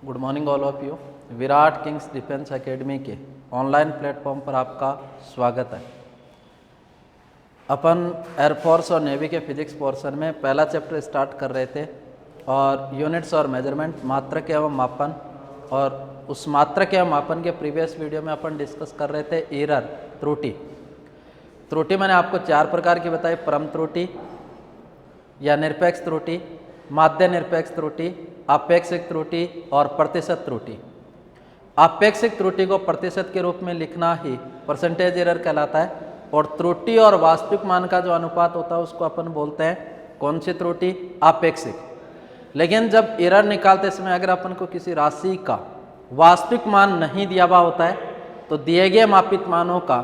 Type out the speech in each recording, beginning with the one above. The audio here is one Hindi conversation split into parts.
Good morning all of you. Virat Kings defence academy के ऑनलाइन प्लेटफॉर्म पर आपका स्वागत है। अपन एयरफोर्स और नेवी के फिजिक्स पोर्शन में पहला चैप्टर स्टार्ट कर रहे थे और यूनिट्स और मेजरमेंट मात्रक एवं मापन, और उस मात्रक एवं मापन के प्रीवियस वीडियो में अपन डिस्कस कर रहे थे एरर, त्रुटि मैंने आपको 4 प्रकार की बताई। परम त्रुटि या निरपेक्ष त्रुटि, माध्य निरपेक्ष त्रुटि, आपेक्षिक त्रुटि और प्रतिशत त्रुटि। आपेक्षिक त्रुटि को प्रतिशत के रूप में लिखना ही परसेंटेज एरर कहलाता है, और त्रुटि और वास्तविक मान का जो अनुपात होता है उसको अपन बोलते हैं कौन सी त्रुटि? आपेक्षिक। लेकिन जब एरर निकालते समय अगर अपन को किसी राशि का वास्तविक मान नहीं दिया हुआ होता है तो दिए गए मापित मानों का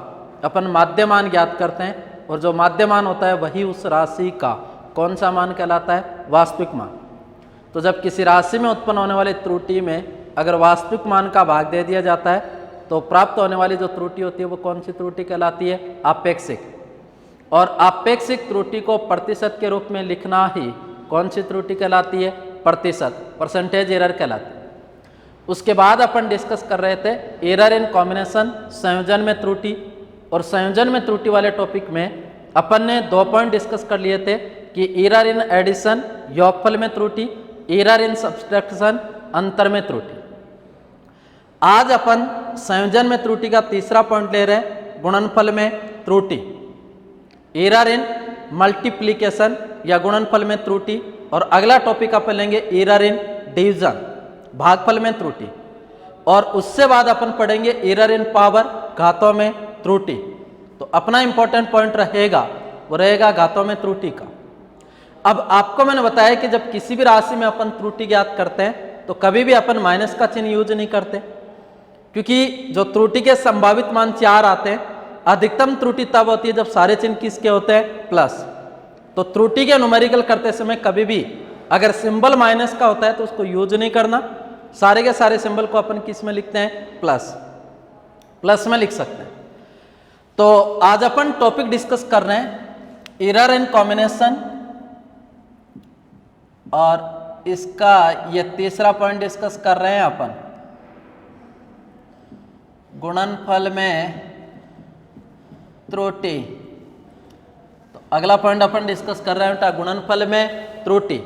अपन माध्य मान ज्ञात करते हैं, और जो माध्य मान होता है वही उस राशि का कौन सा मान कहलाता है? वास्तविक मान। तो जब किसी राशि में उत्पन्न होने वाली त्रुटि में अगर वास्तविक मान का भाग दे दिया जाता है तो प्राप्त होने वाली जो त्रुटि होती है वो कौन सी त्रुटि कहलाती है? आपेक्षिक। और आपेक्षिक त्रुटि को प्रतिशत के रूप में लिखना ही कौन सी त्रुटि कहलाती है? प्रतिशत, परसेंटेज एरर कहलाती है। उसके बाद अपन डिस्कस कर रहे थे एरर इन कॉम्बिनेशन, संयोजन में त्रुटि। और संयोजन में त्रुटि वाले टॉपिक में अपन ने 2 पॉइंट डिस्कस कर लिए थे कि एरर इन एडिशन, योगफल में त्रुटि, एरर इन सब्सट्रैक्शन, अंतर में त्रुटि। आज अपन संयोजन में त्रुटि का तीसरा पॉइंट ले रहे हैं, गुणनफल में त्रुटि, एरर इन मल्टीप्लिकेशन या गुणनफल में त्रुटि। और अगला टॉपिक अपन लेंगे एरर इन डिवीजन, भागफल में त्रुटि। और उससे बाद अपन पढ़ेंगे एरर इन पावर, घातों में त्रुटि। तो अपना इंपॉर्टेंट पॉइंट रहेगा वो रहेगा घातों में त्रुटि का। अब आपको मैंने बताया कि जब किसी भी राशि में अपन त्रुटि ज्ञात करते हैं तो कभी भी अपन माइनस का चिन्ह यूज नहीं करते, क्योंकि जो त्रुटि के संभावित मान 4 आते हैं। अधिकतम त्रुटि तब होती है जब सारे चिन्ह किसके होते हैं? प्लस। तो त्रुटि के न्यूमेरिकल करते समय कभी भी अगर सिंबल माइनस का होता है तो उसको यूज नहीं करना। सारे के सारे सिंबल को अपन किस में लिखते हैं? प्लस में लिख सकते हैं। तो आज अपन टॉपिक डिस्कस कर रहे हैं एरर इन कॉम्बिनेशन, और इसका ये तीसरा पॉइंट डिस्कस कर रहे हैं अपन गुणनफल में त्रुटि। तो अगला पॉइंट अपन डिस्कस कर रहे हैं गुणनफल में त्रुटि,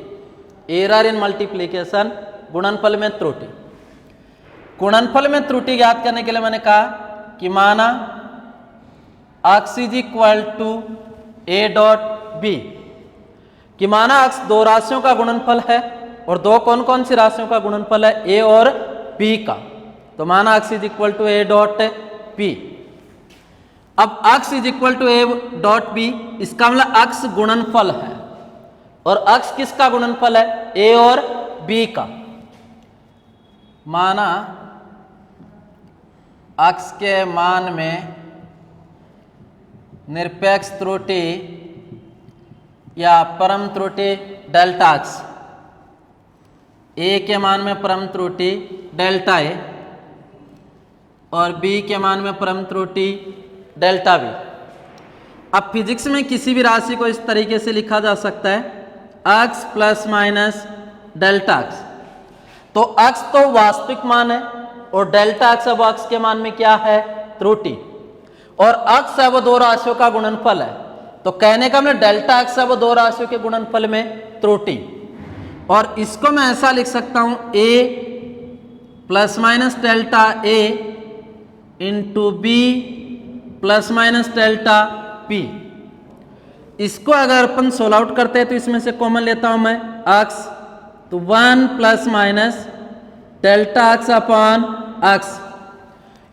एरर इन मल्टीप्लिकेशन, गुणनफल में त्रुटि। गुणनफल में त्रुटि ज्ञात करने के लिए मैंने कहा कि माना x is equal to a dot b, कि माना x 2 राशियों का गुणनफल है और 2 कौन कौन सी राशियों का गुणनफल है? a और b का। तो माना x is equal to a dot b। अब x is equal to a dot b, इसका मतलब x गुणनफल है, और x किसका गुणनफल है? a और b का। माना x के मान में निरपेक्ष त्रुटि या परम त्रुटि डेल्टा x, a के मान में परम त्रुटि डेल्टा a और b के मान में परम त्रुटि डेल्टा b। अब फिजिक्स में किसी भी राशि को इस तरीके से लिखा जा सकता है x plus minus delta x। तो x तो वास्तविक मान है और डेल्टा x अब x के मान में क्या है? त्रुटि। और x है वो 2 राशियों का गुणनफल है, तो कहने का मतलब डेल्टा x है वो 2 राशियों के गुणनफल में त्रुटि। और इसको मैं ऐसा लिख सकता हूं a plus minus delta a into b plus minus delta p। इसको अगर अपन सोल्व आउट करते हैं तो इसमें से कॉमन लेता हूं मैं x, तो 1 plus minus delta x upon x।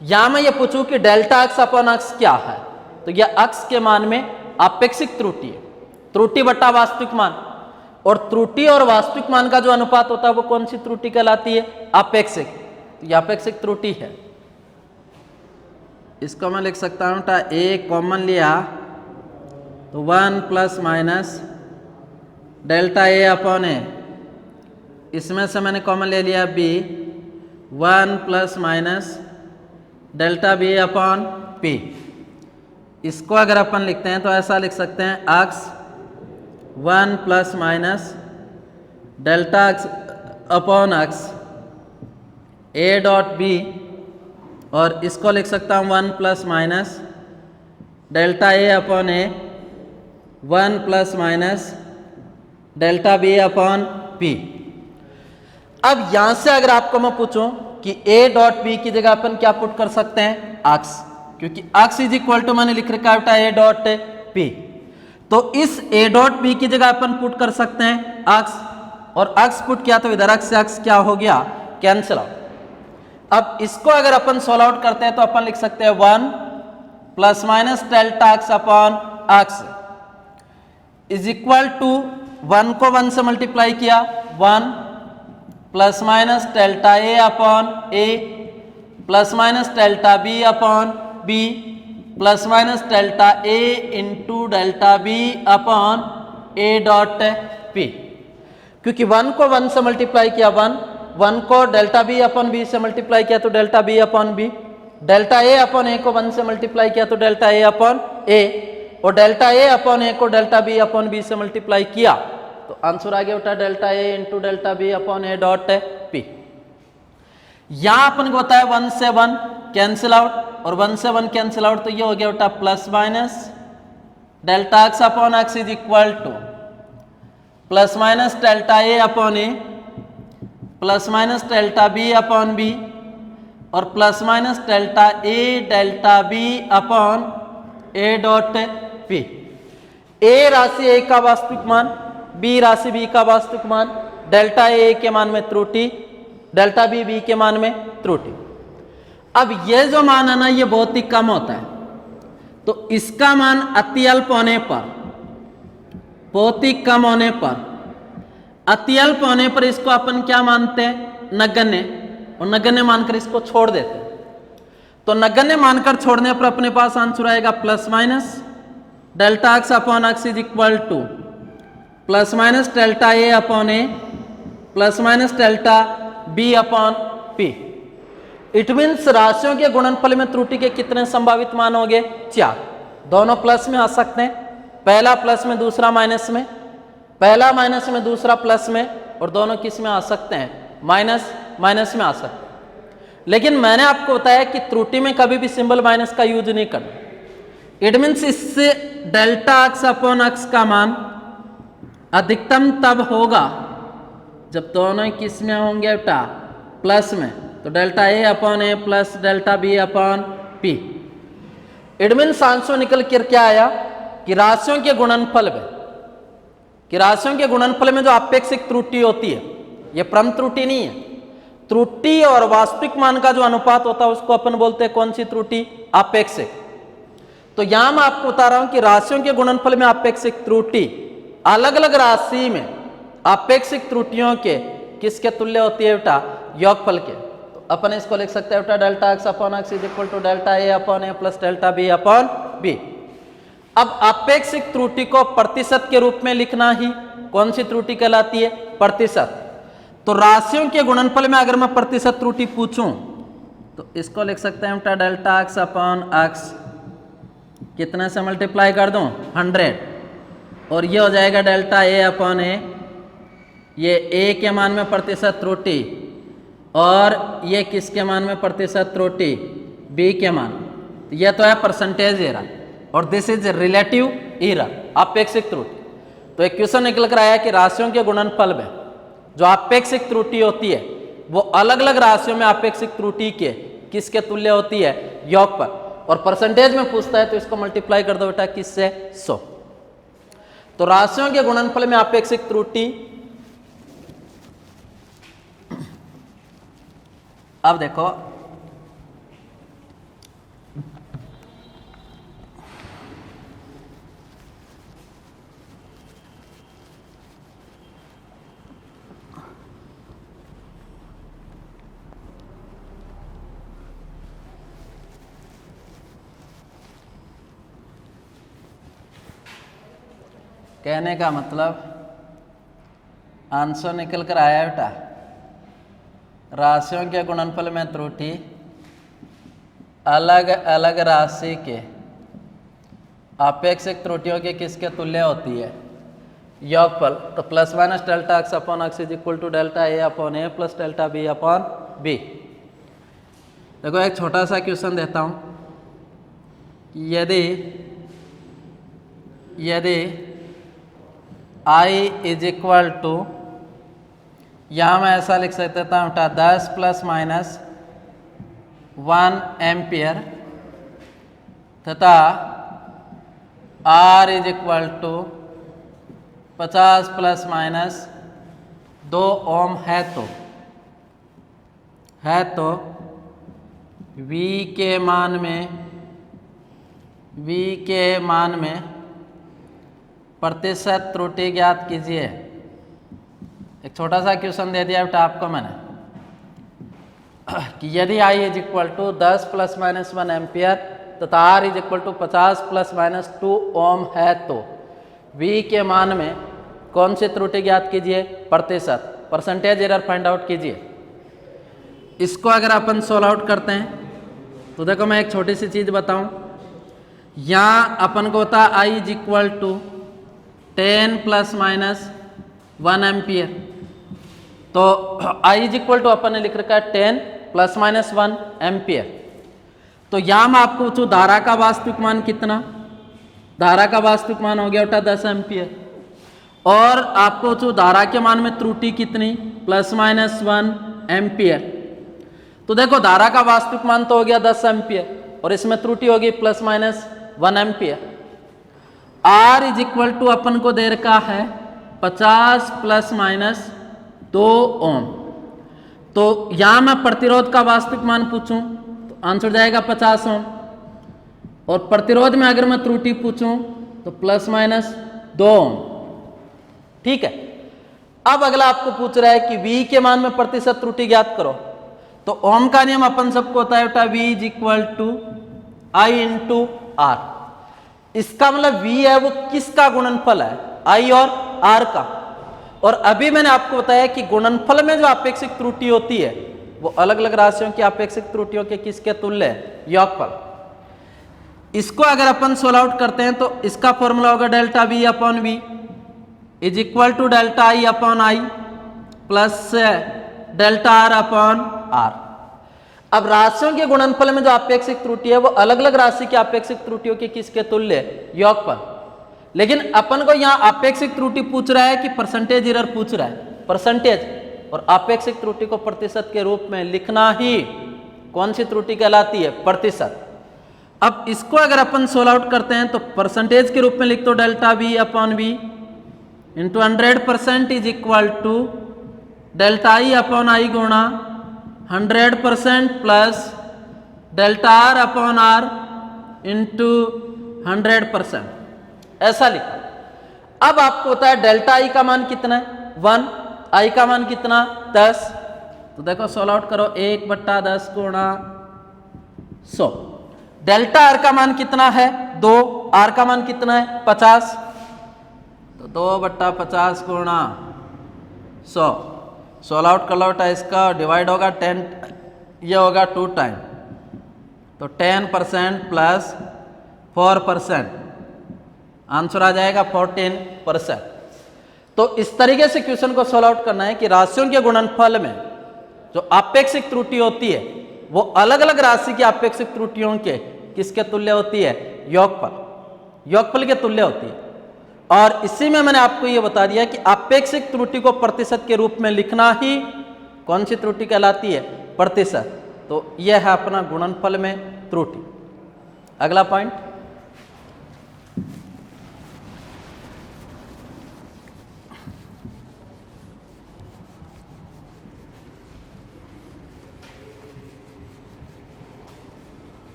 या मैं ये पूछूं कि डेल्टा x अपॉन x क्या है, तो यह x के मान में आपेक्षिक त्रुटि है, त्रुटि बटा वास्तविक मान। और त्रुटि और वास्तविक मान का जो अनुपात होता है वो कौन सी त्रुटि कहलाती है? आपेक्षिक। तो यह आपेक्षिक त्रुटि है। इसको मैं लिख सकता हूं a कॉमन लिया तो 1 plus minus delta a upon a, इसमें से मैंने कॉमन ले लिया b, 1 plus minus delta b upon p। इसको अगर अपन लिखते हैं तो ऐसा लिख सकते हैं x 1 plus minus delta x upon x A dot B, और इसको लिख सकता हूँ 1 plus minus delta A upon A 1 plus minus delta B upon P. अब यहां से अगर आपको मैं पूछूं कि ए डॉट बी की जगह अपन क्या पुट कर सकते हैं, अक्स, क्योंकि अक्स इज इक्वल टू मैंने लिख रखा है ए डॉट पी, तो इस ए डॉट बी की जगह अपन पुट कर सकते हैं अक्स, और अक्स पुट किया तो इधर अक्स से अक्स क्या हो गया, कैंसिल आउट। अब इसको अगर अपन सोल्व आउट करते हैं तो अपन लिख सकते हैं 1 plus minus delta X upon X is equal to 1 को 1 से मल्टीप्लाई किया 1 plus minus delta A upon A plus minus delta B upon B plus minus delta A into delta B upon A dot P. क्योंकि 1 को 1 से मल्टीप्लाई किया 1 को डेल्टा बी अपॉन बी से मल्टीप्लाई किया तो delta B upon B, delta A upon A को 1 से मल्टीप्लाई किया तो डेल्टा ए अपॉन ए, और डेल्टा ए अपॉन ए को डेल्टा बी अपॉन बी से मल्टीप्लाई किया तो आंसर आ गया उठा delta A into delta B upon A dot P. यहां अपन को होता है 1 से 1 कैंसिल आउट, और 1 से 1 कैंसिल आउट तो ये हो गया उठा plus minus delta X upon X is equal to plus minus delta A upon A plus minus delta B upon B और plus minus delta B upon A dot P. A राशि ए का वास्तविक मान, बी राशि बी का वास्तविक मान, डेल्टा ए के मान में त्रुटि, डेल्टा बी के मान में त्रुटि। अब ये जो मान है ना ये बहुत ही कम होता है, तो इसका मान अति अल्प होने पर, बहुत ही कम होने पर, अति अल्प होने पर इसको अपन क्या मानते हैं, नगण्य, और नगण्य मानकर इसको छोड़ देते हैं। तो नगण्य मानकर छोड़ने पर अपने पास आंसर आएगा plus minus delta X upon X is equal to plus minus delta A upon A plus minus delta B upon P. It means राशियों के गुणनफल में त्रुटि के कितने संभावित मान होंगे, 4। दोनों प्लस में आ सकते हैं, पहला प्लस में दूसरा माइनस में, पहला माइनस में दूसरा प्लस में, और दोनों किस में आ सकते हैं, माइनस माइनस में आ सकते हैं। लेकिन मैंने आपको बताया कि त्रुटि में कभी भी सिंबल माइनस का यूज नहीं करना। इट मीन्स इससे डेल्टा एक्स अपॉन एक्स का मान अधिकतम तब होगा जब दोनों किस में होंगे बेटा, प्लस में, तो delta A upon A plus delta B upon P. It means answer निकल कर क्या आया कि राशियों के गुणनफल में, कि राशियों के गुणनफल में जो आपेक्षिक त्रुटि होती है, ये परम त्रुटि नहीं है, त्रुटि और वास्तविक मान का जो अनुपात होता है उसको अपन बोलते हैं कौन सी त्रुटि, आपेक्षिक। तो यहां मैं आपको बता रहा हूं कि राशियों के गुणनफल में आपेक्षिक त्रुटि अलग अलग राशि में आपेक्षिक त्रुटियों के किसके तुल्य होती है बेटा, योगफल के। तो अपन इसको लिख सकते हैं बेटा delta X upon X is equal to delta A upon A plus delta B upon B. अब आपेक्षिक त्रुटि को प्रतिशत के रूप में लिखना ही कौन सी त्रुटि कहलाती है, प्रतिशत। तो राशियों के गुणनफल में अगर मैं प्रतिशत त्रुटि पूछूं तो इसको लिख सकते हैं बेटा डेल्टा एक्स अपॉन एक्स कितने से मल्टीप्लाई कर दूं, 100, और ये हो जाएगा डेल्टा ए अपॉन ए, ये ए के मान में प्रतिशत त्रुटि, और ये किसके मान में प्रतिशत त्रुटि, बी के मान। तो यह तो है परसेंटेज एरर, और दिस इज रिलेटिव एरर, आपेक्षिक त्रुटि। तो एक क्वेश्चन निकल कर आया कि राशियों के गुणनफल में जो आपेक्षिक त्रुटि होती है वो अलग अलग राशियों में आपेक्षिक त्रुटि के किसके तुल्य होती है, योग पर, और परसेंटेज में पूछता है तो इसको मल्टीप्लाई कर दो बेटा किससे, 100। तो राशियों के गुणनफल में आपेक्षिक त्रुटि, अब देखो कहने का मतलब आंसर निकल कर आया बेटा, राशियों के गुणनफल में त्रुटि अलग अलग राशि के आपेक्षिक त्रुटियों के किसके तुल्य होती है, योगफल। तो plus minus delta X upon X is equal to delta A upon A plus delta B upon B. देखो एक छोटा सा क्वेश्चन देता हूँ, यदि I इज इक्वल टू, यहाँ मैं ऐसा लिख सकता हूँ 10 प्लस माइनस 1 एम्पियर तथा R is equal to 50 plus minus 2 ohm है तो V के मान में प्रतिशत त्रुटि ज्ञात कीजिए। एक छोटा सा क्वेश्चन दे दिया बेटा आपको मैंने कि यदि I is equal to 10 plus minus 1 ampere तथा R is equal to 50 plus minus 2 ohm है तो V के मान में कौन सी त्रुटि ज्ञात कीजिए? प्रतिशत, परसेंटेज एरर फाइंड आउट कीजिए। इसको अगर अपन सोल्व आउट करते हैं तो देखो मैं एक छोटी सी चीज़ बताऊं, यहाँ अपन को होता I is equal to 10 plus minus 1 ampere, तो I इज इक्वल टू अपन ने लिख रखा है 10 प्लस माइनस 1 एम्पियर। तो यहाँ मैं आपको पूछूं धारा का वास्तविक मान कितना? धारा का वास्तविक मान हो गया बेटा 10 एम्पियर। और आपको पूछूं धारा के मान में त्रुटि कितनी? Plus minus 1 ampere. तो देखो धारा का वास्तविक मान तो हो गया 10 एम्पियर और इसमें त्रुटि होगी plus minus 1 ampere. R is equal to अपन को दे रखा है 50 प्लस माइनस 2 ओम। तो यहां मैं प्रतिरोध का वास्तविक मान पूछूं तो आंसर जाएगा 50 ओम, और प्रतिरोध में अगर मैं त्रुटि पूछूं तो प्लस माइनस 2 ओम। ठीक है, अब अगला आपको पूछ रहा है कि V के मान में प्रतिशत त्रुटि ज्ञात करो। तो ओम का नियम अपन सबको होता है बेटा V is equal to I into R। इसका मतलब V है वो किसका गुणनफल है? I और R का। और अभी मैंने आपको बताया कि गुणनफल में जो आपेक्षिक त्रुटि होती है वो अलग अलग राशियों की आपेक्षिक त्रुटियों के किसके तुल्य है? योगफल। इसको अगर अपन सोल्व आउट करते हैं तो इसका फॉर्मूला होगा delta V upon V is equal to delta I upon I plus delta R upon R। अब राशियों के गुणनफल में जो आपेक्षिक त्रुटि है वो अलग अलग राशि की आपेक्षिक त्रुटियों के किसके तुल्य है? योगफल। लेकिन अपन को यहाँ आपेक्षिक त्रुटि पूछ रहा है कि परसेंटेज एरर पूछ रहा है? परसेंटेज। और आपेक्षिक त्रुटि को प्रतिशत के रूप में लिखना ही कौन सी त्रुटि कहलाती है? प्रतिशत। अब इसको अगर अपन सोल्व आउट करते हैं तो परसेंटेज के रूप में लिख दो delta V upon V into 100% is equal to delta I upon I गुणा 100% plus delta R upon R into 100%, ऐसा लिखा। अब आपको होता है डेल्टा I का मान कितना है? 1, I का मान कितना? 10। तो देखो सोल्व आउट करो, 1/10 गुणा 100। डेल्टा R का मान कितना है? 2। R का मान कितना है? 50। तो 2/50 गुणा 100। सोल्व आउट कर लो बेटा, इसका डिवाइड होगा 10, ये होगा 2 टाइम, तो 10% प्लस 4%, आंसर आ जाएगा 14%। तो इस तरीके से क्वेश्चन को सोल्व आउट करना है कि राशियों के गुणनफल में जो आपेक्षिक त्रुटि होती है वो अलग अलग राशि की आपेक्षिक त्रुटियों के किसके तुल्य होती है? योगफल। योगफल के तुल्य होती है। और इसी में मैंने आपको ये बता दिया कि आपेक्षिक त्रुटि को प्रतिशत के रूप में लिखना ही कौन सी त्रुटि कहलाती है? प्रतिशत। तो यह है अपना गुणनफल में त्रुटि। अगला पॉइंट,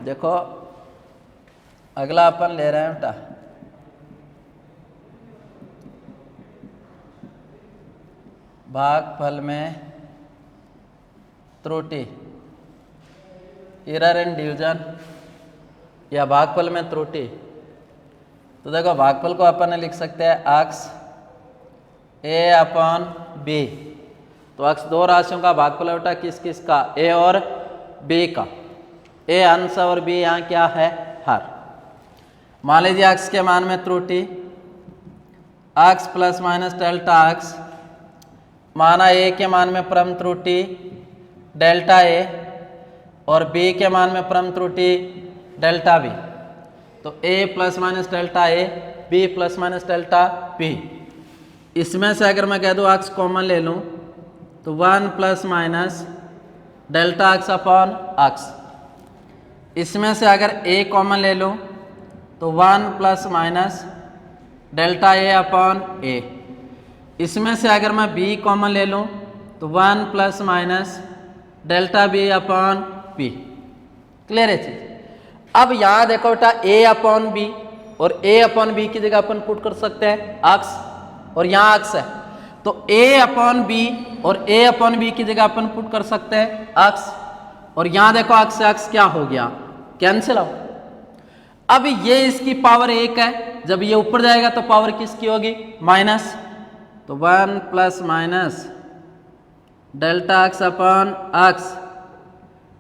देखो अगला अपन ले रहे हैं बेटा भागफल में त्रुटि, एरर इन डिवीजन या भागफल में त्रुटि। तो देखो भागफल को अपन लिख सकते हैं अक्ष A अपॉन B। तो अक्ष दो राशियों का भागफल है बेटा किस किस का? A और B का। A अंश और B यहाँ क्या है? हर। मान लीजिए अक्स के मान में त्रुटि अक्स प्लस माइनस डेल्टा अक्स, माना ए के मान में परम त्रुटि डेल्टा ए और बी के मान में परम त्रुटि डेल्टा बी। तो A plus minus delta A, B plus minus delta B. इसमें से अगर मैं कह दूँ अक्स कॉमन ले लूँ तो 1 plus minus delta X upon अक्स। इसमें से अगर ए कॉमन ले लूँ तो 1 plus minus delta A upon ए। इसमें से अगर मैं बी कॉमन ले लूँ तो 1 plus minus delta B upon B. Clear है चीज। अब यहाँ देखो बेटा ए अपॉन बी और ए अपॉन बी की जगह अपन पुट कर सकते हैं अक्स, और यहाँ अक्स है तो ए अपॉन बी और ए अपॉन बी की जगह अपन पुट कर सकते हैं अक्स, और यहाँ देखो अक्स से अक्स क्या हो गया, कैंसिल आउट। अब ये इसकी पावर 1 है, जब ये ऊपर जाएगा तो पावर किसकी होगी, माइनस। तो 1 plus minus delta X upon X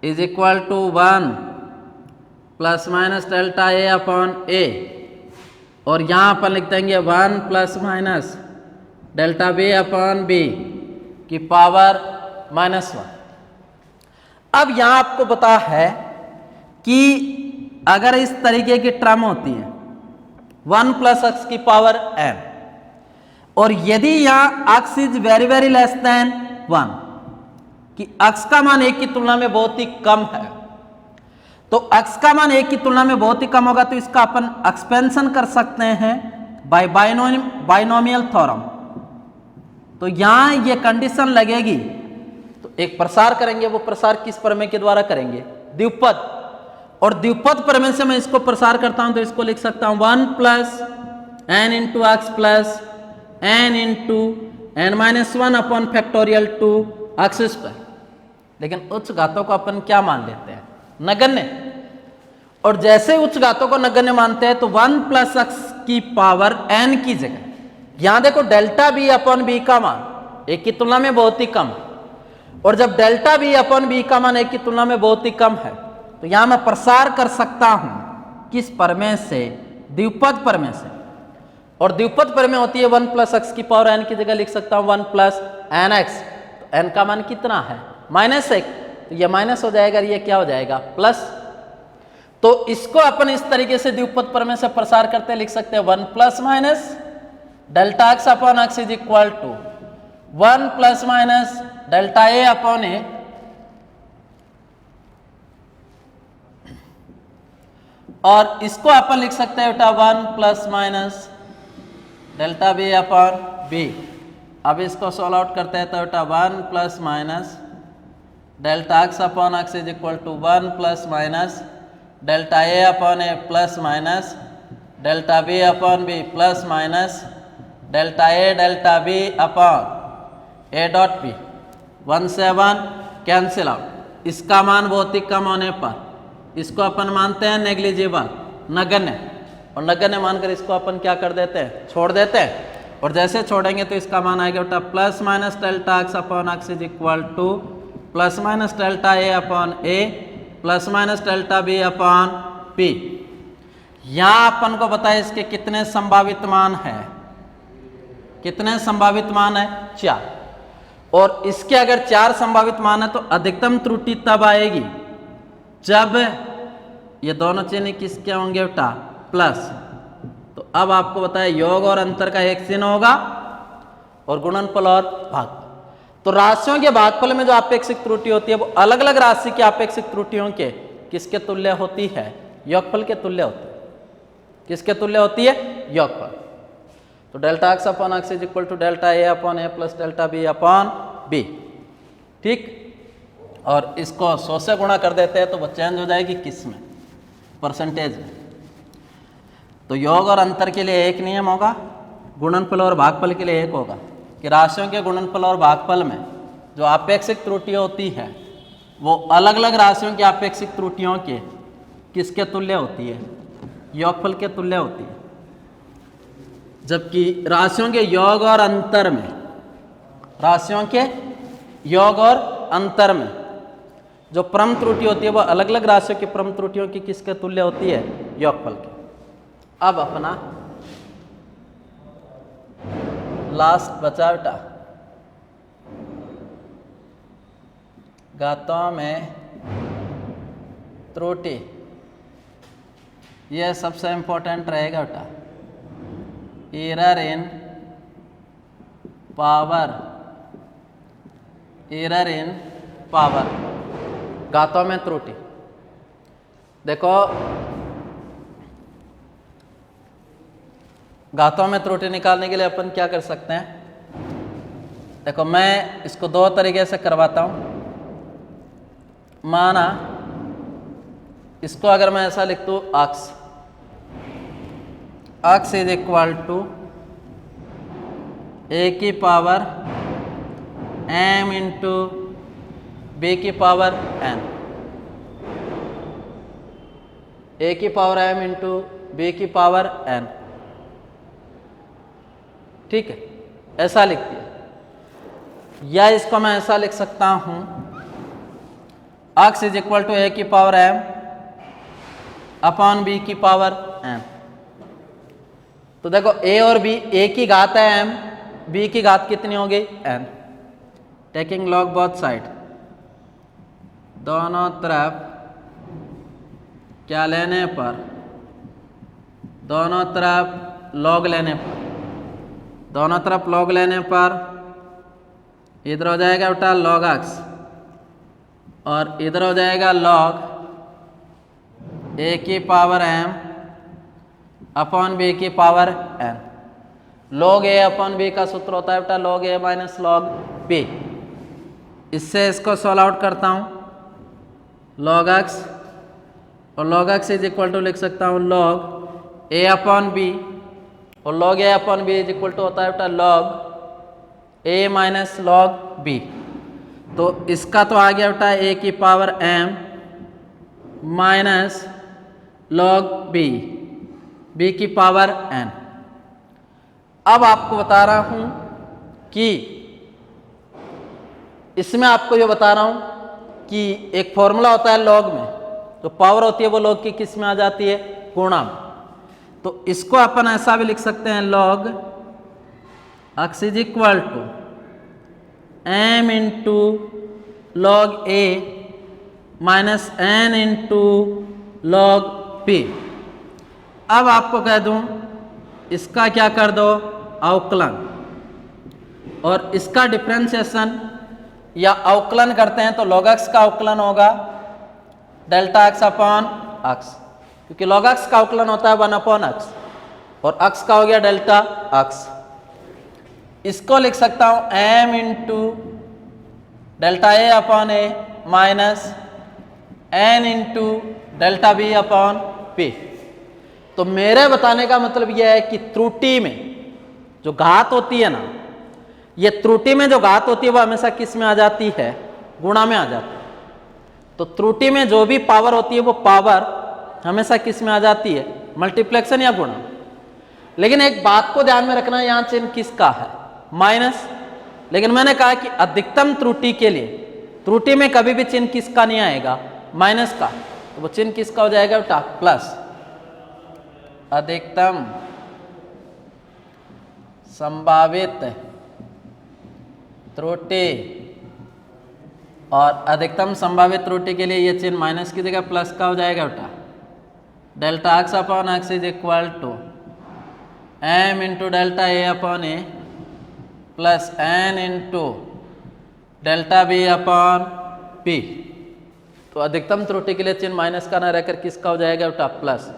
is equal to 1 plus minus delta A upon A, और यहाँ पर लिख देंगे 1 plus minus delta B upon B की पावर -1। अब यहाँ आपको पता है कि अगर इस तरीके की टर्म होती है 1 प्लस एक्स की पावर n, और यदि यहाँ x is very very less than 1, कि x का मान 1 की तुलना में बहुत ही कम है, तो x का मान 1 की तुलना में बहुत ही कम होगा तो इसका अपन एक्सपेंशन कर सकते हैं बाय बाइनोमियल थ्योरम। तो यहां ये कंडीशन लगेगी तो एक प्रसार करेंगे, वो प्रसार किस प्रमेय के द्वारा करेंगे, द्विपद। और द्विपद प्रमेय से मैं इसको प्रसार करता हूं तो इसको लिख सकता हूं 1 plus N into X plus N into N minus 1 upon factorial 2 X square. लेकिन उच्च घातों को अपन क्या मान लेते हैं, नगण्य। और जैसे उच्च घातों को नगण्य मानते हैं तो 1 प्लस एक्स की पावर n की जगह यहां देखो डेल्टा बी अपॉन बी का मान 1 की तुलना में बहुत ही कम है, और जब डेल्टा बी अपॉन बी का मान 1 की तुलना में बहुत ही कम है तो यहां मैं प्रसार कर सकता हूं किस प्रमेय से, द्विपद प्रमेय से। और द्विपद प्रमेय होती है 1 प्लस एक्स की पावर n की जगह लिख सकता हूं 1 प्लस एन एक्स। तो n का मान कितना है, -1, तो ये माइनस हो जाएगा, ये क्या हो जाएगा, प्लस। तो इसको अपन इस तरीके से द्विपद प्रमेय से प्रसार करते लिख सकते हैं 1 plus minus delta X upon X is equal to 1 plus minus delta A upon A, और इसको अपन लिख सकते हैं बेटा 1 plus minus delta B upon B. अब इसको सॉल्व आउट करते हैं तो बेटा 1 plus minus delta X upon X is equal to 1 plus minus delta A upon A plus minus delta B upon B plus minus delta A delta B upon A dot B. 1 से 1 कैंसिल आउट। इसका मान बहुत ही कम होने पर इसको अपन मानते हैं नेग्लिजिबल, नगण्य, और नगण्य मानकर इसको अपन क्या कर देते हैं, छोड़ देते हैं। और जैसे छोड़ेंगे तो इसका मान आएगा बेटा plus minus delta X upon X is equal to plus minus delta A upon A plus minus delta B upon P. यहां अपन को बताए इसके कितने संभावित मान है, कितने संभावित मान है, 4। और इसके अगर 4 संभावित मान है तो अधिकतम त्रुटि तब आएगी जब ये दोनों चिन्ह किसके होंगे बेटा, प्लस। तो अब आपको बताया योग और अंतर का एक चिन्ह होगा और गुणनफल और भाग। तो राशियों के भागफल में जो आपेक्षिक त्रुटि होती है वो अलग अलग राशि की आपेक्षिक त्रुटियों के किसके तुल्य होती है, योगफल के तुल्य होती है। किसके तुल्य होती है, योगफल। तो delta X upon X is equal to delta A upon A plus delta B upon B. ठीक, और इसको 100 से गुणा कर देते हैं तो वो चेंज हो जाएगी किस में, परसेंटेज में। तो योग और अंतर के लिए एक नियम होगा, गुणनफल और भागफल के लिए एक होगा कि राशियों के गुणनफल और भागफल में जो आपेक्षिक त्रुटियाँ होती है वो अलग अलग राशियों की आपेक्षिक त्रुटियों के किसके तुल्य होती है, योगफल के तुल्य होती है। जबकि राशियों के योग और अंतर में, राशियों के योग और अंतर में जो परम त्रुटि होती है वो अलग अलग राशियों की परम त्रुटियों की किसके तुल्य होती है, योगफल के। अब अपना लास्ट बचा बेटा घातों में त्रुटि। यह सबसे इम्पोर्टेंट रहेगा बेटा, error in power, error in power, घातों में त्रुटि। देखो घातों में त्रुटि निकालने के लिए अपन क्या कर सकते हैं, देखो मैं इसको दो तरीके से करवाता हूं। माना इसको अगर मैं ऐसा लिख दूं, अक्स, अक्स इज इक्वल टू ए की पावर m इंटू बी की पावर n, ए की पावर m इंटू बी की पावर n, ठीक है, ऐसा लिख दिया। या इसको मैं ऐसा लिख सकता हूं, x इज इक्वल टू ए की पावर m अपॉन बी की पावर n। तो देखो a और b, a की घात है m, b की घात कितनी हो गई n। Taking log both side, दोनों तरफ क्या लेने पर, दोनों तरफ लॉग लेने पर, दोनों तरफ लॉग लेने पर इधर हो जाएगा बेटा लॉग x और इधर हो जाएगा लॉग a की पावर m अपॉन b की power n। Log a upon b का सूत्र होता है बेटा log a minus log b। इससे इसको सॉल्व आउट करता हूँ, लॉग x और log x is equal to लिख सकता हूँ लॉग a अपॉन b, और log a upon b is equal to होता है बेटा log a minus log b। तो इसका तो आ गया बेटा a की power m minus log b, b की पावर n। अब आपको बता रहा हूं कि इसमें आपको ये बता रहा हूं कि एक फॉर्मूला होता है लॉग में, तो पावर होती है वो लॉग की किस में आ जाती है, गुणा में। तो इसको अपन ऐसा भी लिख सकते हैं log x is equal to m into log a minus n into log p। अब आपको कह दूं इसका क्या कर दो अवकलन, और इसका डिफरेंशिएशन या अवकलन करते हैं तो log x का अवकलन होगा डेल्टा x अपॉन x, क्योंकि log x का अवकलन होता है 1 अपॉन x और x का हो गया डेल्टा x। इसको लिख सकता हूं m इंटू डेल्टा a upon a minus n into delta b upon p। तो मेरे बताने का मतलब यह है कि त्रुटि में जो घात होती है ना, ये त्रुटि में जो घात होती है वो हमेशा किस में आ जाती है, गुणा में आ जाती है। तो त्रुटि में जो भी पावर होती है वो पावर हमेशा किस में आ जाती है, मल्टीप्लेक्शन या गुणा। लेकिन एक बात को ध्यान में रखना, यहां चिन्ह किसका है, माइनस। लेकिन मैंने कहा कि अधिकतम त्रुटि के लिए त्रुटि में कभी भी चिन्ह किसका नहीं आएगा, माइनस का। तो वो चिन्ह किसका हो जाएगा बेटा, प्लस। अधिकतम संभावित त्रुटि, और अधिकतम संभावित त्रुटि के लिए ये चिन्ह माइनस की जगह प्लस का हो जाएगा बेटा। Delta x upon x is equal to m इंटू डेल्टा a upon a plus n into delta b upon p। तो अधिकतम त्रुटि के लिए चिन्ह माइनस का ना रहकर किसका हो जाएगा बेटा, प्लस।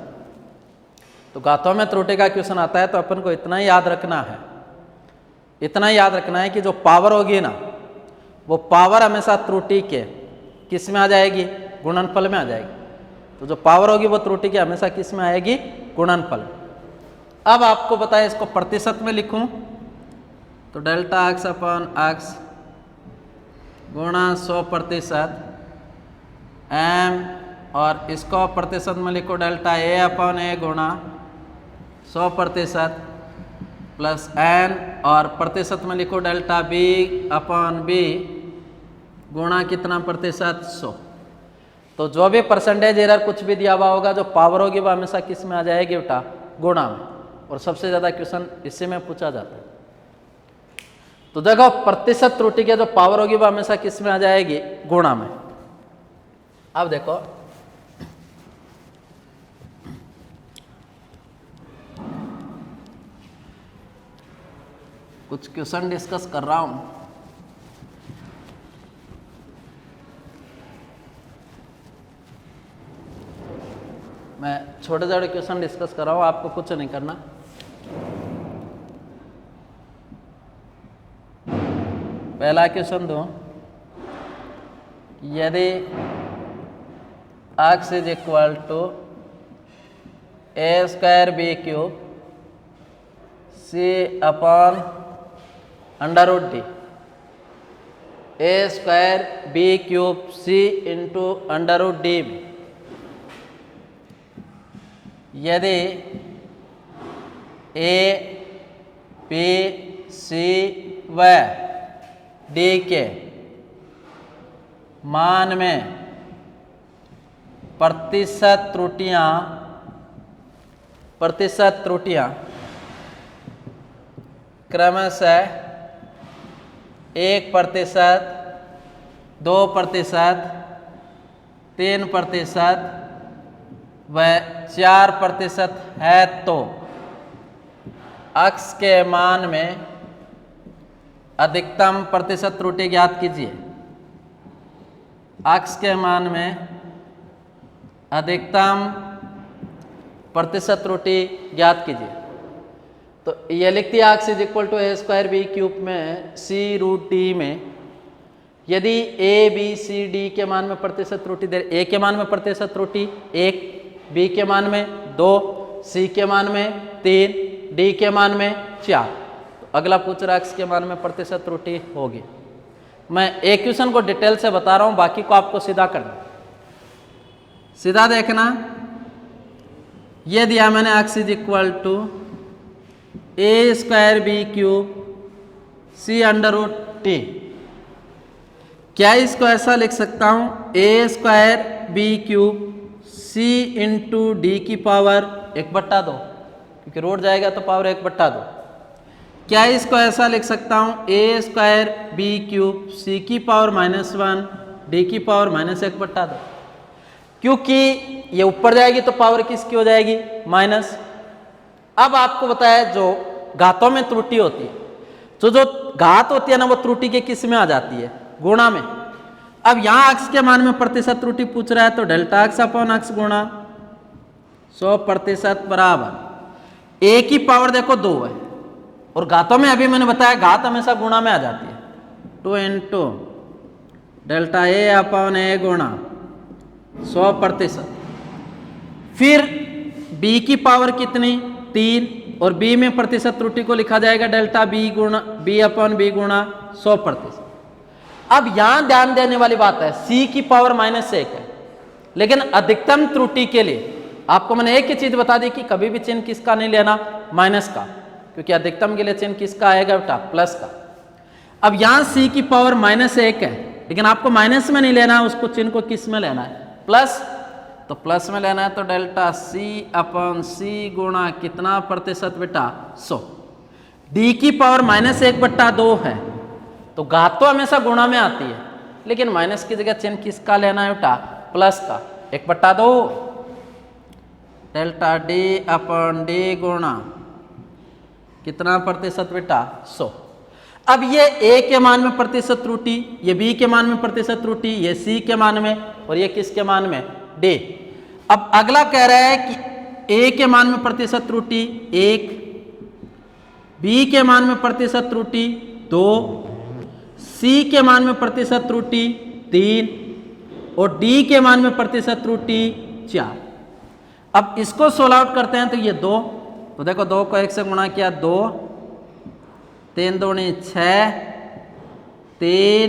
तो घातों में त्रुटि का क्वेश्चन आता है तो अपन को इतना ही याद रखना है, इतना याद रखना है कि जो पावर होगी ना, वो पावर हमेशा त्रुटि के किस में आ जाएगी, गुणनफल में आ जाएगी। तो जो पावर होगी वो त्रुटि की हमेशा किस में आएगी, गुणनफल। अब आपको पता है इसको प्रतिशत में लिखूं तो डेल्टा x अपॉन x गुणा 100% m, और इसको प्रतिशत में लिखो डेल्टा a अपॉन a गुणा 100% प्लस n, और प्रतिशत में लिखो डेल्टा b अपॉन b गुणा कितना प्रतिशत, 100। तो जो भी परसेंटेज एरर कुछ भी दिया हुआ होगा, जो पावर होगी वो हमेशा किस में आ जाएगी बेटा, गुणा में, और सबसे ज़्यादा क्वेश्चन इससे में पूछा जाता है। तो देखो प्रतिशत त्रुटि की जो पावर होगी वो हमेशा किस में आ जाएगी? गुणा में। अब देखो कुछ क्वेश्चन डिस्कस कर रहा हूं। मैं छोटे छोटे क्वेश्चन डिस्कस कर रहा हूं, आपको कुछ नहीं करना। पहला क्वेश्चन दो, यदि x is equal to a square B cube c upon under root D, A square B cube c into under root D में यदि a b c व d के मान में प्रतिशत त्रुटियां क्रमशः 1%, 2%, 3% व 4% है तो x के मान में अधिकतम प्रतिशत त्रुटि ज्ञात कीजिए। x के मान में अधिकतम प्रतिशत त्रुटि ज्ञात कीजिए। तो ये लिखती है x is equal to A square B cube में c रूट डी में यदि a b c d के मान में प्रतिशत त्रुटि दे, a के मान में प्रतिशत त्रुटि 1, b के मान में 2, c के मान में 3, d के मान में 4। तो अगला पूछ रहा है x के मान में प्रतिशत त्रुटि होगी। मैं एक क्वेश्चन को डिटेल से बता रहा हूं, बाकी को आपको सीधा करना। सीधा देखना, ये दिया मैंने x is equal to A square B cube C under root T. क्या इसको ऐसा लिख सकता हूं? A square B cube C into D की पावर 1/2, क्योंकि रूट जाएगा तो पावर 1/2। क्या इसको ऐसा लिख सकता हूं? ए स्क्वायर बी क्यूब सी की पावर -1 डी की पावर -1/2, क्योंकि ये ऊपर जाएगी तो पावर किसकी हो जाएगी? माइनस। अब आपको बताया जो घातों में त्रुटि होती है, तो जो घात होती है ना वो त्रुटि के किस में आ जाती है? गुणा में। अब यहां x के मान में प्रतिशत त्रुटि पूछ रहा है तो डेल्टा x अपॉन x गुणा 100% बराबर a की पावर देखो 2 है, और घातों में अभी मैंने बताया घात हमेशा गुणा में आ जाती है। 2 इंटू डेल्टा a अपॉन a गुणा 100%। फिर b की पावर कितनी? 3, और b में प्रतिशत त्रुटि को लिखा जाएगा डेल्टा b अपॉन b गुणा 100%। अब यहां ध्यान देने वाली बात है, c की पावर -1 है, लेकिन अधिकतम त्रुटि के लिए आपको मैंने एक ही चीज बता दी कि कभी भी चिन्ह किसका नहीं लेना? माइनस का, क्योंकि अधिकतम के लिए चिन्ह किसका आएगा बेटा? प्लस का। अब यहां c की पावर -1 है, लेकिन आपको माइनस में नहीं लेना है, उसको चिन्ह को किस में लेना है? प्लस। तो प्लस में लेना है तो डेल्टा c अपॉन c गुणा कितना प्रतिशत बेटा? 100। d की पावर -1/2 है, तो घात तो हमेशा गुणा में आती है, लेकिन माइनस की जगह चिन्ह किसका लेना है बेटा? प्लस का। 1/2 डेल्टा d अपॉन d गुणा कितना प्रतिशत बेटा? 100। अब ये a के मान में प्रतिशत त्रुटि, ये b के मान में प्रतिशत त्रुटि, ये c के मान में, और ये किसके मान में? d। अब अगला कह रहा है कि a के मान में प्रतिशत त्रुटि 1, b के मान में प्रतिशत त्रुटि 2, c के मान में प्रतिशत त्रुटि 3, और d के मान में प्रतिशत त्रुटि 4। अब इसको सोल्व आउट करते हैं तो ये 2, तो देखो 2 को 1 से गुणा किया 2, 3 दूनी 6, 3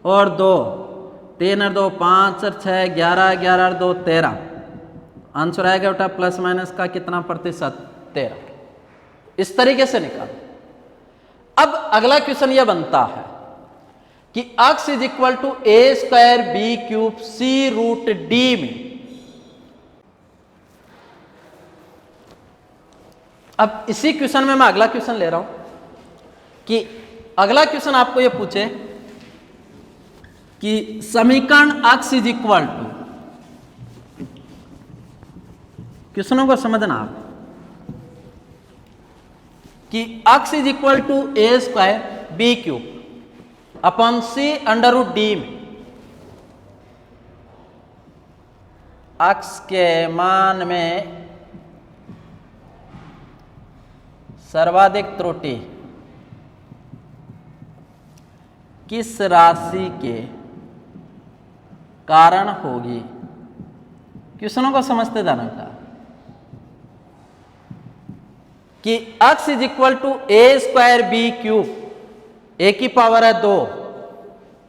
और 2, 3 और 2 5 और 6 11, 11 और 2 13। आंसर आएगा बेटा प्लस माइनस का कितना प्रतिशत? 13। इस तरीके से निकालो। अब अगला क्वेश्चन यह बनता है कि x is equal to A square B cube C root D में अब इसी क्वेश्चन में मैं अगला क्वेश्चन ले रहा हूं कि अगला क्वेश्चन आपको ये पूछे कि समीकरण x इज इक्वल टू, क्वेश्चनों को समझना आप, कि x is equal to A square B cube upon C under root D में x के मान में सर्वाधिक त्रुटि किस राशि के कारण होगी। क्वेश्चनों को समझते जाना था कि x is equal to A square B cube, A की पावर है 2,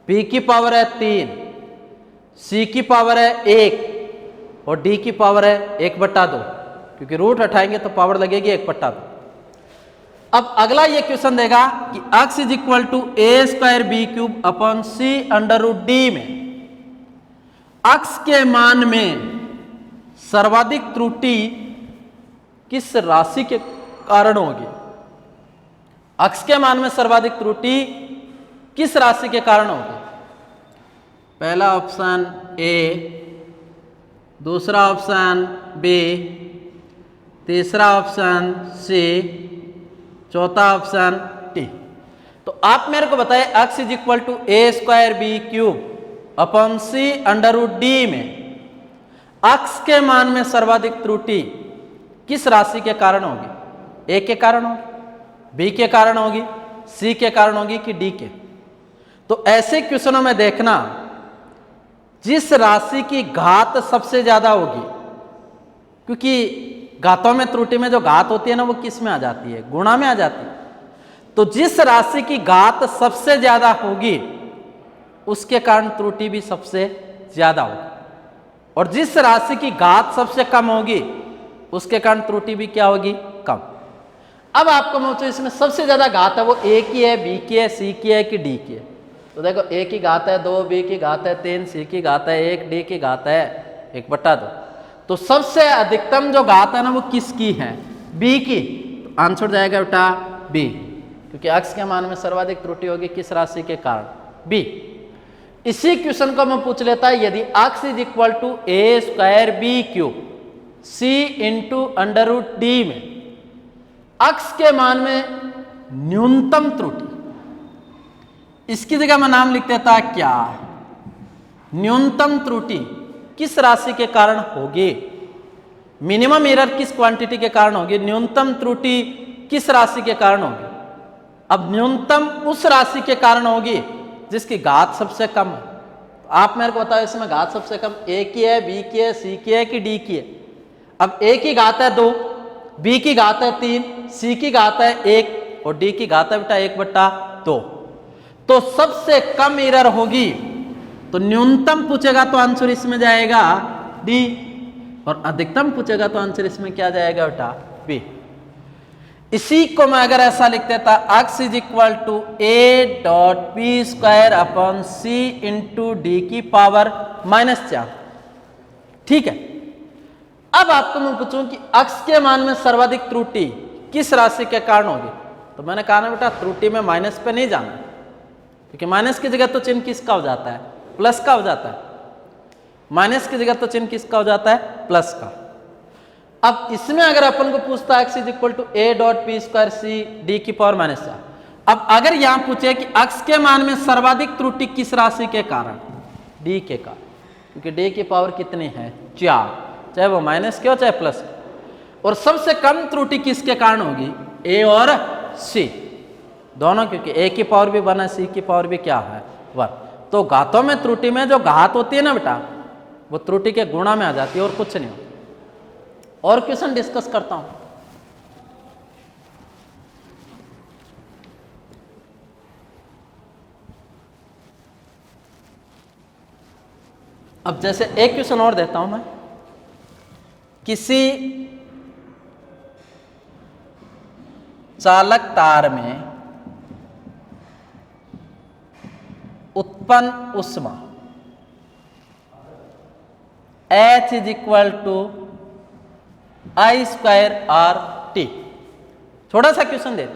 बी की पावर है 3, सी की पावर है 1 और डी की पावर है 1/2, क्योंकि रूट हटाएंगे तो पावर लगेगी 1/2। अब अगला ये क्वेश्चन देगा कि x is equal to A square B cube upon C under root D में x के मान में सर्वाधिक त्रुटि किस राशि के कारण होगी। x के मान में सर्वाधिक त्रुटि किस राशि के कारण होगी। पहला ऑप्शन ए, दूसरा ऑप्शन बी, तीसरा ऑप्शन सी, चौथा ऑप्शन टी। तो आप मेरे को बताएं x is equal to A square B cube upon C under root D में x के मान में सर्वाधिक त्रुटि किस राशि के कारण होगी। ए के कारण होगी, बी के कारण होगी, सी के कारण होगी कि डी के। तो ऐसे क्वेश्चनों में देखना जिस राशि की घात सबसे ज्यादा होगी, क्योंकि घातों में त्रुटि में जो घात होती है ना वो किस में आ जाती है, गुणा में आ जाती है। तो जिस राशि की घात सबसे ज्यादा होगी उसके कारण त्रुटि भी सबसे ज्यादा होगी, और जिस राशि की घात सबसे कम होगी उसके कारण त्रुटि भी क्या होगी, कम। अब आपको मैं पूछूं इसमें सबसे ज्यादा घात है वो ए की है, बी की है, सी की है कि डी की है। तो देखो ए की घात है 2, बी की घात है 3, सी की घात है 1, डी की घात है 1/2। तो सबसे अधिकतम जो घात है ना वो किसकी है, बी की। तो आंसर जाएगा बेटा बी, क्योंकि x के मान में सर्वाधिक त्रुटि होगी किस राशि के कारण, बी। इसी क्वेश्चन को मैं पूछ लेता है यदि x is equal to A square B cube C into under root D में x के मान में न्यूनतम त्रुटि, इसकी जगह मैं नाम लिख देता क्या, न्यूनतम त्रुटि किस राशि के कारण होगी। मिनिमम एरर किस क्वांटिटी के कारण होगी, न्यूनतम त्रुटि किस राशि के कारण होगी। अब न्यूनतम उस राशि के कारण होगी जिसकी घात सबसे कम है। तो आप मेरे को बताओ इसमें घात सबसे कम ए की है, बी की है, सी की है कि डी की है। अब ए की घात है 2, बी की घात है 3, सी की घात है 1 और डी की घात है बेटा 1/2। तो सबसे कम एरर होगी, तो न्यूनतम पूछेगा तो आंसर इसमें जाएगा डी, और अधिकतम पूछेगा तो आंसर इसमें क्या जाएगा बेटा बी। इसी को मैं अगर ऐसा लिख देता x is equal to A dot B square upon C into D की पावर -4, ठीक है। अब आपको मैं पूछूं कि x के मान में सर्वाधिक त्रुटि किस राशि के कारण होगी। तो मैंने कहा ना बेटा त्रुटि में माइनस पे नहीं जाना, क्योंकि माइनस की जगह तो चिन्ह किसका हो जाता है, प्लस का हो जाता है। माइनस की जगह तो चिन्ह किसका हो जाता है, प्लस का। अब इसमें अगर अपन को पूछता है x is equal to A dot B square C D की पावर -4। अब अगर यहां पूछे कि x के मान में सर्वाधिक त्रुटि किस राशि के कारण, डी के कारण, क्योंकि डी की पावर कितनी है 4, चाहे वो माइनस के हो चाहे प्लस के। और सबसे कम त्रुटि किसके कारण होगी, ए और सी दोनों, क्योंकि ए की पावर भी 1 है, सी की पावर भी क्या है 1। तो घातों में त्रुटि में जो घात होती है ना बेटा वो त्रुटि के गुणा में आ जाती है और कुछ नहीं होता। और क्वेश्चन डिस्कस करता हूं। अब जैसे एक क्वेश्चन और देता हूं मैं, किसी चालक तार में उत्पन्न ऊष्मा H is equal to I square R T. थोड़ा सा क्वेश्चन दे,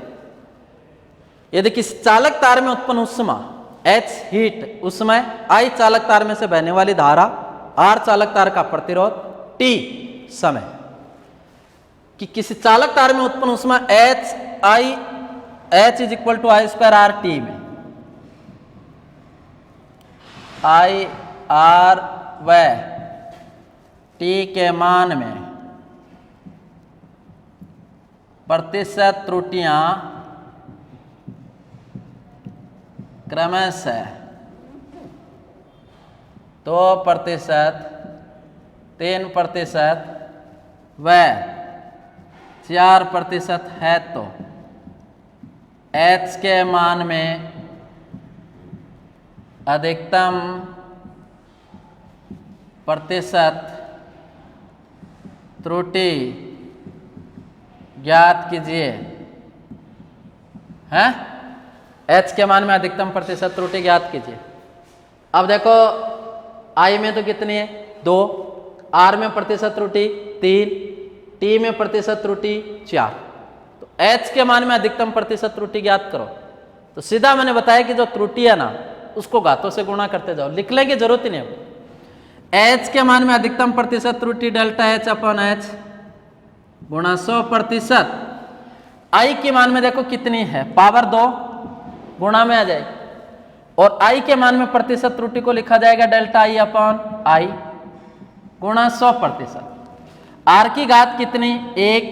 यदि किसी चालक तार में उत्पन्न उष्मा H हीट उष्मा, I चालक तार में से बहने वाली धारा, R चालक तार का प्रतिरोध, T समय, कि किसी चालक तार में उत्पन्न उष्मा H is equal to I square R T में, आई आर व टी के मान में प्रतिशत त्रुटियां क्रमशः 2%, 3% व 4% है तो H के मान में अधिकतम प्रतिशत त्रुटि ज्ञात कीजिए। हैं, H के मान में अधिकतम प्रतिशत त्रुटि ज्ञात कीजिए। अब देखो I में तो कितनी है 2, R में प्रतिशत त्रुटि 3, T में प्रतिशत त्रुटि 4, तो H के मान में अधिकतम प्रतिशत त्रुटि ज्ञात करो। तो सीधा मैंने बताया कि जो त्रुटि है ना उसको घातों से गुणा करते जाओ, लिखने की जरूरत ही नहीं। H के मान में अधिकतम प्रतिशत त्रुटि डेल्टा H अपन H गुणा 100%। I के मान में देखो कितनी है, पावर 2 गुणा में आ जाएगी, और I के मान में प्रतिशत त्रुटि को लिखा जाएगा डेल्टा I अपॉन I गुणा 100%। R की घात कितनी 1,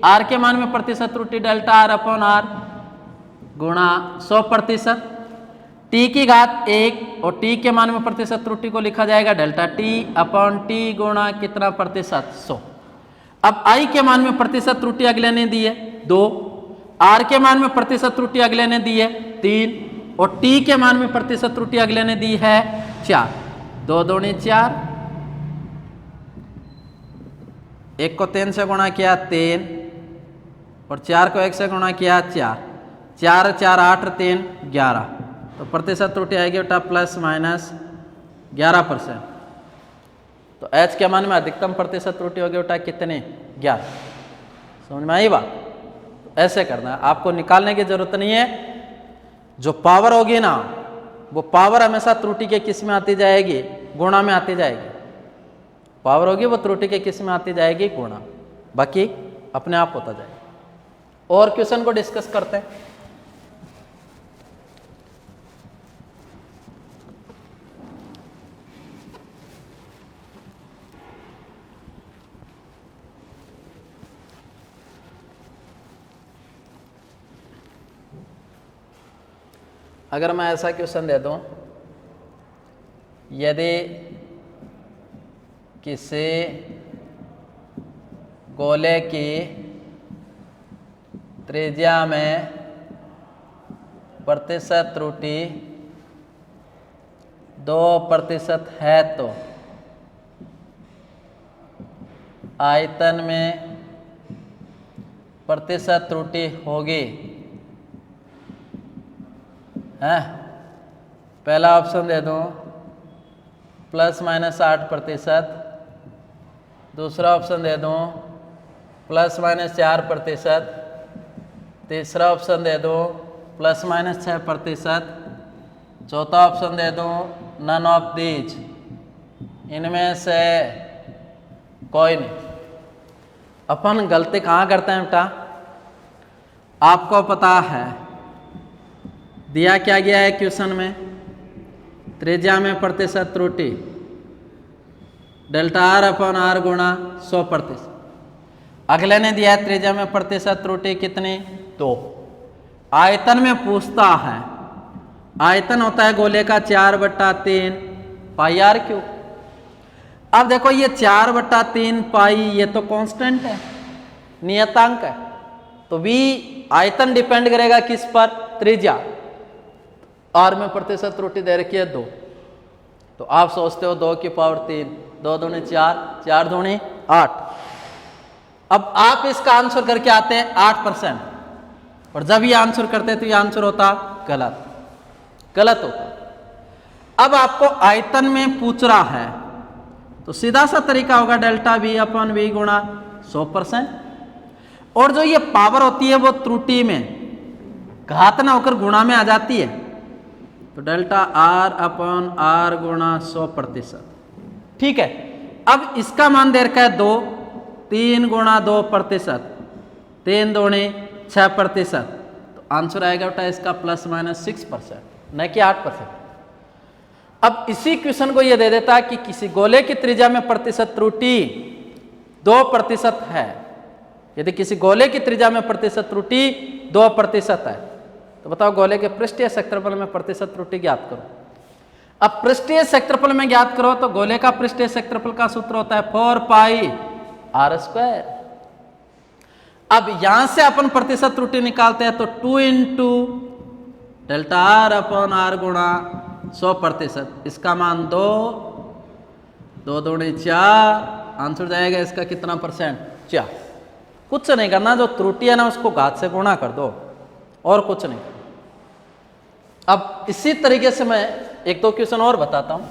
R के मान में प्रतिशत त्रुटि डेल्टा R अपॉन R गुणा 100%। T की घात 1 और T के मान में प्रतिशत त्रुटि को लिखा जाएगा डेल्टा T अपॉन T गुणा कितना प्रतिशत 100। अब I के मान में प्रतिशत त्रुटि अगले ने दी है 2, R के मान में प्रतिशत त्रुटि अगले ने दी है 3, और T के मान में प्रतिशत त्रुटि अगले ने दी है 4। 2 दूनी 4, 1 को 3 से गुणा किया 3, और 4 को 1 से गुणा किया 4, 4 4 8 3 11, तो प्रतिशत त्रुटि आएगी बेटा प्लस माइनस 11%। तो H के मान में अधिकतम प्रतिशत त्रुटि होगी बेटा कितने 11। समझ में आई बात? तो ऐसे करना है, आपको निकालने की जरूरत नहीं है। जो पावर होगी ना वो पावर हमेशा त्रुटि के किस में आती जाएगी, गुणा में आती जाएगी। पावर होगी वो त्रुटि के किस में आती जाएगी, गुणा, बाकी अपने आप होता जाएगा। और क्वेश्चन को डिस्कस करते हैं। अगर मैं ऐसा क्वेश्चन दे दूं, यदि किसी गोले की त्रिज्या में प्रतिशत त्रुटि 2% है तो आयतन में प्रतिशत त्रुटि होगी। है, पहला ऑप्शन दे दूं प्लस माइनस 8%, दूसरा ऑप्शन दे दूं प्लस माइनस 4%, तीसरा ऑप्शन दे दूं प्लस माइनस 6%, चौथा ऑप्शन दे दूं नन ऑफ दीज, इनमें से कोई नहीं। अपन गलती कहाँ करते हैं बेटा, आपको पता है दिया क्या गया है क्वेश्चन में, त्रिज्या में प्रतिशत त्रुटि डेल्टा R अपॉन R गुणा 100%। अगले ने दिया है त्रिज्या में प्रतिशत त्रुटि कितनी 2। आयतन में पूछता है, आयतन होता है गोले का 4/3 पाई R क्यूब। अब देखो ये 4/3 पाई ये तो कांस्टेंट है, नियतांक है, तो V आयतन डिपेंड करेगा किस पर, त्रिज्या। R में प्रतिशत त्रुटि दे रखी है 2, तो आप सोचते हो 2 की पावर 3, 2 दूनी 4, 4 दूनी 8। अब आप इसका आंसर करके आते हैं 8%, और जब ये आंसर करते हैं तो ये आंसर होता गलत होता। अब आपको आयतन में पूछ रहा है तो सीधा सा तरीका होगा डेल्टा V अपॉन V गुणा 100%। और जो ये पावर होती है वो त्रुटि में घात ना होकर गुणा में आ जाती है, तो डेल्टा R अपॉन R गुणा 100%। ठीक है, अब इसका मान दे रखा है 2, 3 गुणा 2%, 3 दूनी 6%, तो आंसर आएगा बेटा इसका ±6%, न कि 8%। अब इसी क्वेश्चन को ये दे देता है कि किसी गोले की त्रिज्या में प्रतिशत त्रुटि 2% है। यदि किसी गोले की त्रिज्या में प्रतिशत त्रुटि 2% है, तो बताओ गोले के पृष्ठीय क्षेत्रफल में प्रतिशत त्रुटि ज्ञात करो। अब पृष्ठीय क्षेत्रफल में ज्ञात करो तो गोले का पृष्ठीय क्षेत्रफल का सूत्र होता है 4πr²। अब यहां से अपन प्रतिशत त्रुटि निकालते हैं तो 2 into delta R upon R गुणा 100%, इसका मान 2, 2 दूनी 4, आंसर जाएगा इसका कितना %? 4। कुछ नहीं करना, जो त्रुटि है ना उसको घात से गुणा कर दो, और कुछ नहीं। अब इसी तरीके से मैं 1-2 क्वेश्चन और बताता हूं।